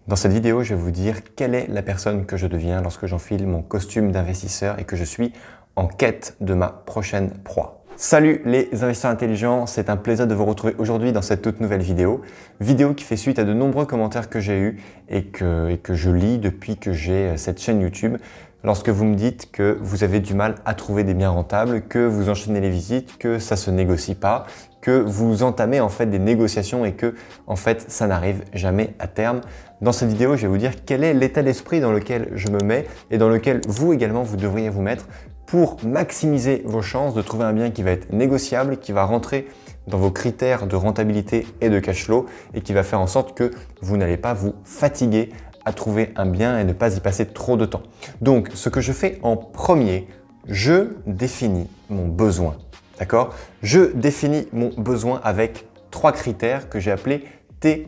Dans cette vidéo, je vais vous dire quelle est la personne que je deviens lorsque j'enfile mon costume d'investisseur et que je suis en quête de ma prochaine proie. Salut les investisseurs intelligents, c'est un plaisir de vous retrouver aujourd'hui dans cette toute nouvelle vidéo. Vidéo qui fait suite à de nombreux commentaires que j'ai eus et que je lis depuis que j'ai cette chaîne YouTube. Lorsque vous me dites que vous avez du mal à trouver des biens rentables, que vous enchaînez les visites, que ça se négocie pas, que vous entamez en fait des négociations et que en fait ça n'arrive jamais à terme. Dans cette vidéo, je vais vous dire quel est l'état d'esprit dans lequel je me mets et dans lequel vous également vous devriez vous mettre pour maximiser vos chances de trouver un bien qui va être négociable, qui va rentrer dans vos critères de rentabilité et de cash flow et qui va faire en sorte que vous n'allez pas vous fatiguer à trouver un bien et ne pas y passer trop de temps. Donc, ce que je fais en premier, je définis mon besoin. D'accord? Je définis mon besoin avec 3 critères que j'ai appelés TEL.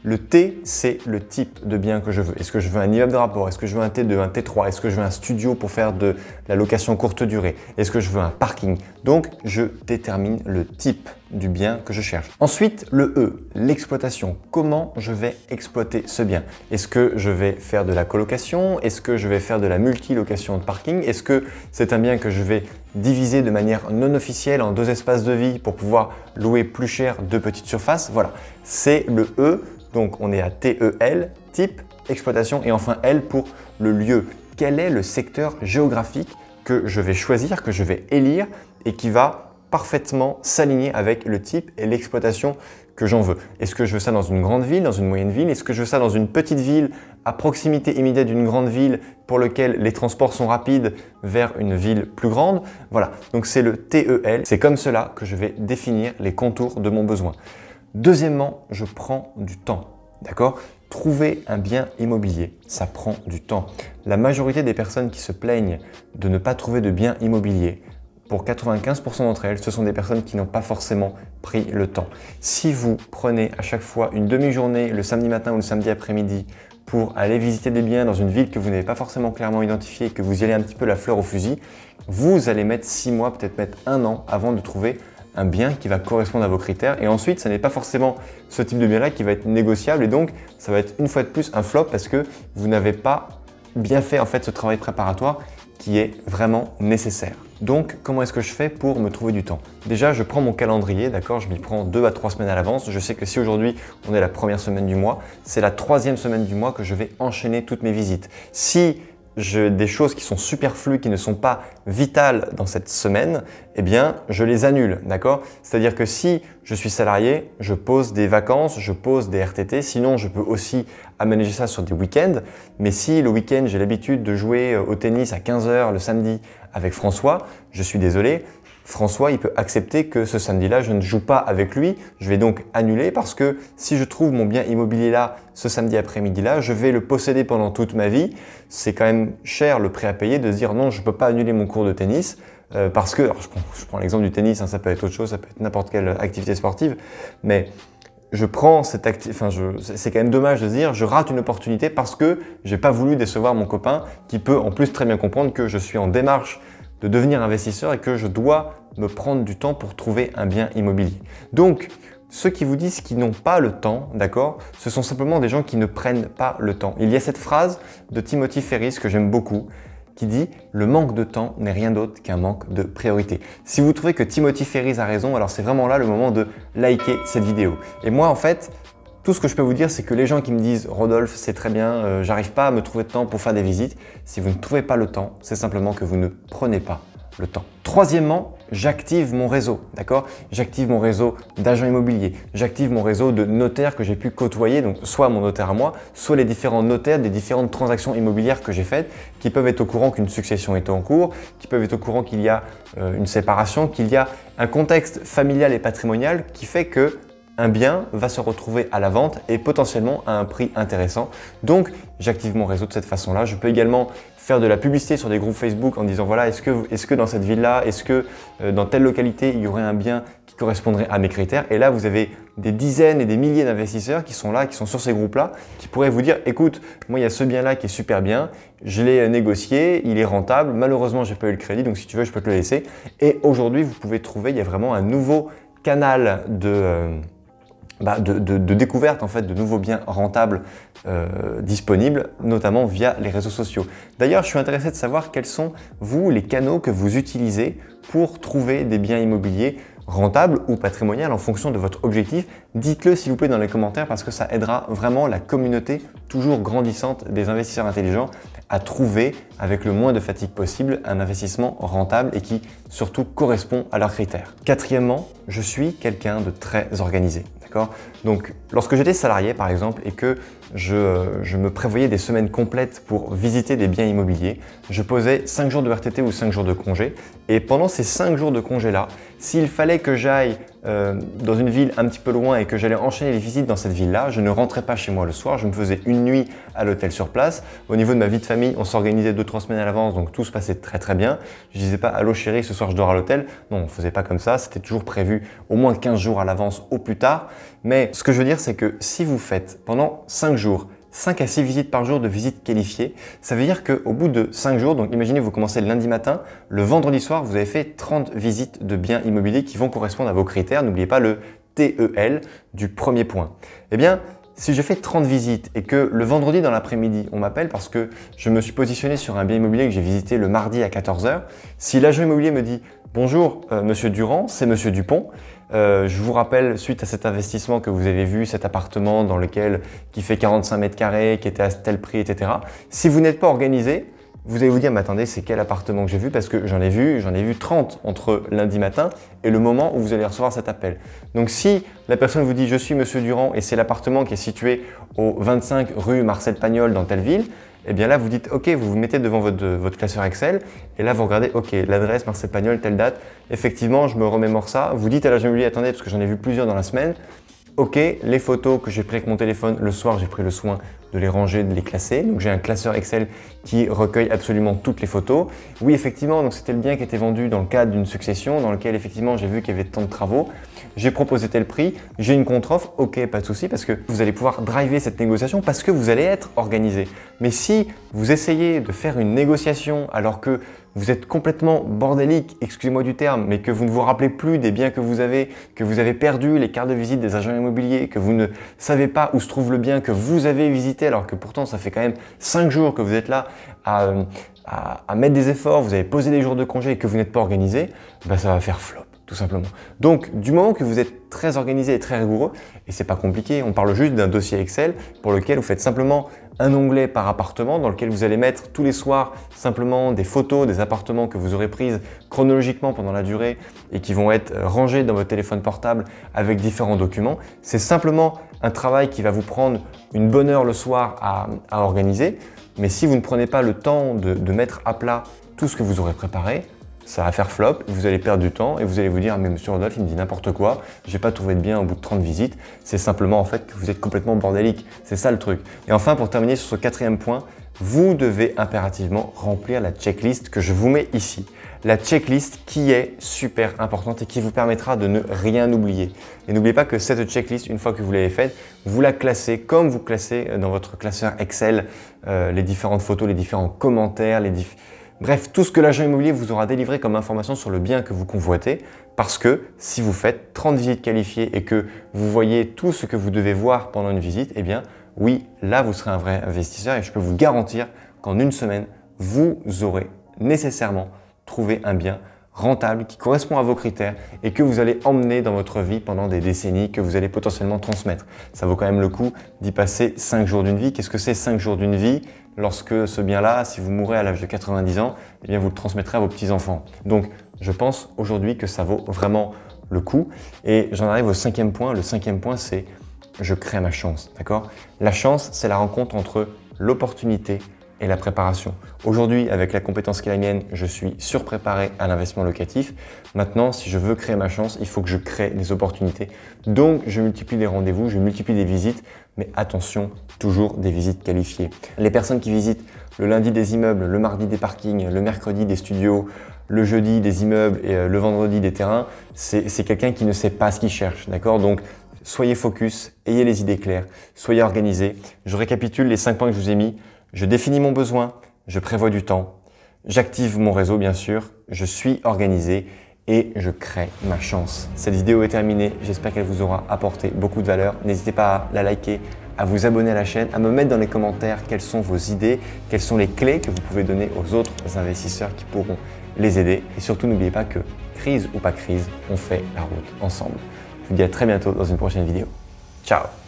Le T, c'est le type de bien que je veux. Est-ce que je veux un immeuble de rapport? Est-ce que je veux un T2, un T3? Est-ce que je veux un studio pour faire de la location courte durée? Est-ce que je veux un parking? Donc, je détermine le type du bien que je cherche. Ensuite, le E, l'exploitation. Comment je vais exploiter ce bien? Est-ce que je vais faire de la colocation? Est-ce que je vais faire de la multi-location de parking? Est-ce que c'est un bien que je vais diviser de manière non officielle en 2 espaces de vie pour pouvoir louer plus cher 2 petites surfaces? Voilà, c'est le E. Donc, on est à TEL, type, exploitation et enfin L pour le lieu. Quel est le secteur géographique que je vais choisir, que je vais élire et qui va parfaitement s'aligner avec le type et l'exploitation que j'en veux? Est-ce que je veux ça dans une grande ville, dans une moyenne ville? Est-ce que je veux ça dans une petite ville à proximité immédiate d'une grande ville pour lequel les transports sont rapides vers une ville plus grande? Voilà, donc c'est le TEL. C'est comme cela que je vais définir les contours de mon besoin. Deuxièmement, je prends du temps, d'accord? Trouver un bien immobilier, ça prend du temps. La majorité des personnes qui se plaignent de ne pas trouver de bien immobilier, pour 95% d'entre elles, ce sont des personnes qui n'ont pas forcément pris le temps. Si vous prenez à chaque fois une demi-journée le samedi matin ou le samedi après-midi pour aller visiter des biens dans une ville que vous n'avez pas forcément clairement identifiée et que vous y allez un petit peu la fleur au fusil, vous allez mettre 6 mois, peut-être mettre 1 an avant de trouver un bien qui va correspondre à vos critères et ensuite ce n'est pas forcément ce type de bien là qui va être négociable et donc ça va être une fois de plus un flop parce que vous n'avez pas bien fait en fait ce travail préparatoire qui est vraiment nécessaire. Donc comment est-ce que je fais pour me trouver du temps? Déjà je prends mon calendrier, d'accord, je m'y prends 2 à 3 semaines à l'avance. Je sais que si aujourd'hui on est la première semaine du mois, c'est la 3e semaine du mois que je vais enchaîner toutes mes visites. Si j'ai des choses qui sont superflues, qui ne sont pas vitales dans cette semaine, eh bien, je les annule, d'accord? C'est-à-dire que si je suis salarié, je pose des vacances, je pose des RTT, sinon je peux aussi aménager ça sur des week-ends. Mais si le week-end, j'ai l'habitude de jouer au tennis à 15 h le samedi avec François, je suis désolé, François, il peut accepter que ce samedi-là, je ne joue pas avec lui. Je vais donc annuler parce que si je trouve mon bien immobilier là, ce samedi après-midi-là, je vais le posséder pendant toute ma vie. C'est quand même cher le prix à payer de se dire non, je ne peux pas annuler mon cours de tennis parce que, alors je prends l'exemple du tennis, hein, ça peut être autre chose, ça peut être n'importe quelle activité sportive, mais je prends cette c'est quand même dommage de se dire je rate une opportunité parce que j'ai pas voulu décevoir mon copain qui peut en plus très bien comprendre que je suis en démarche de devenir investisseur et que je dois me prendre du temps pour trouver un bien immobilier. Donc, ceux qui vous disent qu'ils n'ont pas le temps, d'accord, ce sont simplement des gens qui ne prennent pas le temps. Il y a cette phrase de Timothy Ferriss que j'aime beaucoup qui dit « Le manque de temps n'est rien d'autre qu'un manque de priorité ». Si vous trouvez que Timothy Ferriss a raison, alors c'est vraiment là le moment de liker cette vidéo. Et moi, en fait, tout ce que je peux vous dire, c'est que les gens qui me disent « Rodolphe, c'est très bien, j'arrive pas à me trouver de temps pour faire des visites », si vous ne trouvez pas le temps, c'est simplement que vous ne prenez pas le temps. Troisièmement, j'active mon réseau, d'accord? J'active mon réseau d'agents immobiliers, j'active mon réseau de notaires que j'ai pu côtoyer, donc soit mon notaire à moi, soit les différents notaires des différentes transactions immobilières que j'ai faites, qui peuvent être au courant qu'une succession est en cours, qui peuvent être au courant qu'il y a une séparation, qu'il y a un contexte familial et patrimonial qui fait que un bien va se retrouver à la vente et potentiellement à un prix intéressant. Donc, j'active mon réseau de cette façon-là. Je peux également faire de la publicité sur des groupes Facebook en disant voilà, est-ce que dans cette ville-là, est-ce que dans telle localité, il y aurait un bien qui correspondrait à mes critères? Et là, vous avez des dizaines et des milliers d'investisseurs qui sont là, qui sont sur ces groupes-là, qui pourraient vous dire écoute, moi, il y a ce bien-là qui est super bien, je l'ai négocié, il est rentable, malheureusement, j'ai pas eu le crédit, donc si tu veux, je peux te le laisser. Et aujourd'hui, vous pouvez trouver, il y a vraiment un nouveau canal de découverte en fait, de nouveaux biens rentables disponibles, notamment via les réseaux sociaux. D'ailleurs, je suis intéressé de savoir quels sont, vous, les canaux que vous utilisez pour trouver des biens immobiliers rentables ou patrimoniaux en fonction de votre objectif. Dites-le s'il vous plaît dans les commentaires parce que ça aidera vraiment la communauté toujours grandissante des investisseurs intelligents à trouver avec le moins de fatigue possible un investissement rentable et qui surtout correspond à leurs critères. Quatrièmement, je suis quelqu'un de très organisé. Donc, lorsque j'étais salarié par exemple et que je me prévoyais des semaines complètes pour visiter des biens immobiliers, je posais 5 jours de RTT ou 5 jours de congé. Et pendant ces 5 jours de congé-là, s'il fallait que j'aille dans une ville un petit peu loin et que j'allais enchaîner les visites dans cette ville-là, je ne rentrais pas chez moi le soir, je me faisais une nuit à l'hôtel sur place. Au niveau de ma vie de famille, on s'organisait 2-3 semaines à l'avance, donc tout se passait très très bien. Je disais pas « Allô chérie, ce soir je dors à l'hôtel ». Non, on ne faisait pas comme ça, c'était toujours prévu au moins 15 jours à l'avance au plus tard. Mais ce que je veux dire, c'est que si vous faites pendant 5 jours, 5 à 6 visites par jour de visites qualifiées, ça veut dire qu'au bout de 5 jours, donc imaginez vous commencez le lundi matin, le vendredi soir, vous avez fait 30 visites de biens immobiliers qui vont correspondre à vos critères. N'oubliez pas le TEL du premier point. Eh bien, si je fais 30 visites et que le vendredi dans l'après-midi, on m'appelle parce que je me suis positionné sur un bien immobilier que j'ai visité le mardi à 14 h, si l'agent immobilier me dit « Bonjour Monsieur Durand, c'est Monsieur Dupont, je vous rappelle, suite à cet investissement que vous avez vu, cet appartement qui fait 45 mètres carrés, qui était à tel prix, etc. Si vous n'êtes pas organisé, vous allez vous dire, mais attendez, c'est quel appartement que j'ai vu? Parce que j'en ai vu 30 entre lundi matin et le moment où vous allez recevoir cet appel. Donc si la personne vous dit, je suis Monsieur Durand et c'est l'appartement qui est situé au 25 rue Marcel Pagnol dans telle ville, et bien là, vous dites OK, vous vous mettez devant votre classeur Excel et là, vous regardez OK, l'adresse Marcel Pagnol, telle date. Effectivement, je me remémore ça. Vous dites à l'agent immobilier, attendez, parce que j'en ai vu plusieurs dans la semaine. OK, les photos que j'ai prises avec mon téléphone le soir, j'ai pris le soin de les ranger, de les classer. Donc j'ai un classeur Excel qui recueille absolument toutes les photos. Oui, effectivement, donc c'était le bien qui était vendu dans le cadre d'une succession dans lequel effectivement j'ai vu qu'il y avait tant de travaux. J'ai proposé tel prix, j'ai une contre-offre, ok, pas de souci, parce que vous allez pouvoir driver cette négociation parce que vous allez être organisé. Mais si vous essayez de faire une négociation alors que vous êtes complètement bordélique, excusez-moi du terme, mais que vous ne vous rappelez plus des biens que vous avez perdu les cartes de visite des agents immobiliers, que vous ne savez pas où se trouve le bien que vous avez visité alors que pourtant ça fait quand même 5 jours que vous êtes là à mettre des efforts, vous avez posé des jours de congé et que vous n'êtes pas organisé, bah ça va faire flop. Tout simplement. Donc, du moment que vous êtes très organisé et très rigoureux, et c'est pas compliqué, on parle juste d'un dossier Excel pour lequel vous faites simplement un onglet par appartement dans lequel vous allez mettre tous les soirs simplement des photos des appartements que vous aurez prises chronologiquement pendant la durée et qui vont être rangés dans votre téléphone portable avec différents documents. C'est simplement un travail qui va vous prendre une bonne heure le soir à organiser, mais si vous ne prenez pas le temps de mettre à plat tout ce que vous aurez préparé, ça va faire flop, vous allez perdre du temps et vous allez vous dire « mais Monsieur Rodolphe, il me dit n'importe quoi, j'ai pas trouvé de bien au bout de 30 visites ». C'est simplement en fait que vous êtes complètement bordélique, c'est ça le truc. Et enfin, pour terminer sur ce 4e point, vous devez impérativement remplir la checklist que je vous mets ici. La checklist qui est super importante et qui vous permettra de ne rien oublier. Et n'oubliez pas que cette checklist, une fois que vous l'avez faite, vous la classez comme vous classez dans votre classeur Excel les différentes photos, les différents commentaires, bref, tout ce que l'agent immobilier vous aura délivré comme information sur le bien que vous convoitez, parce que si vous faites 30 visites qualifiées et que vous voyez tout ce que vous devez voir pendant une visite, eh bien oui, là vous serez un vrai investisseur et je peux vous garantir qu'en une semaine, vous aurez nécessairement trouvé un bien rentable qui correspond à vos critères et que vous allez emmener dans votre vie pendant des décennies, que vous allez potentiellement transmettre. Ça vaut quand même le coup d'y passer 5 jours d'une vie. Qu'est-ce que c'est 5 jours d'une vie? Lorsque ce bien-là, si vous mourrez à l'âge de 90 ans, eh bien vous le transmettrez à vos petits-enfants. Donc, je pense aujourd'hui que ça vaut vraiment le coup. Et j'en arrive au 5e point. Le 5e point, c'est je crée ma chance. D'accord? La chance, c'est la rencontre entre l'opportunité et la préparation. Aujourd'hui, avec la compétence qui est la mienne, je suis surpréparé à l'investissement locatif. Maintenant, si je veux créer ma chance, il faut que je crée des opportunités. Donc, je multiplie les rendez-vous, je multiplie les visites, mais attention, toujours des visites qualifiées. Les personnes qui visitent le lundi des immeubles, le mardi des parkings, le mercredi des studios, le jeudi des immeubles et le vendredi des terrains, c'est quelqu'un qui ne sait pas ce qu'il cherche. D'accord? Donc, soyez focus, ayez les idées claires, soyez organisés. Je récapitule les 5 points que je vous ai mis. Je définis mon besoin, je prévois du temps, j'active mon réseau bien sûr, je suis organisé et je crée ma chance. Cette vidéo est terminée, j'espère qu'elle vous aura apporté beaucoup de valeur. N'hésitez pas à la liker, à vous abonner à la chaîne, à me mettre dans les commentaires quelles sont vos idées, quelles sont les clés que vous pouvez donner aux autres investisseurs qui pourront les aider. Et surtout, n'oubliez pas que crise ou pas crise, on fait la route ensemble. Je vous dis à très bientôt dans une prochaine vidéo. Ciao!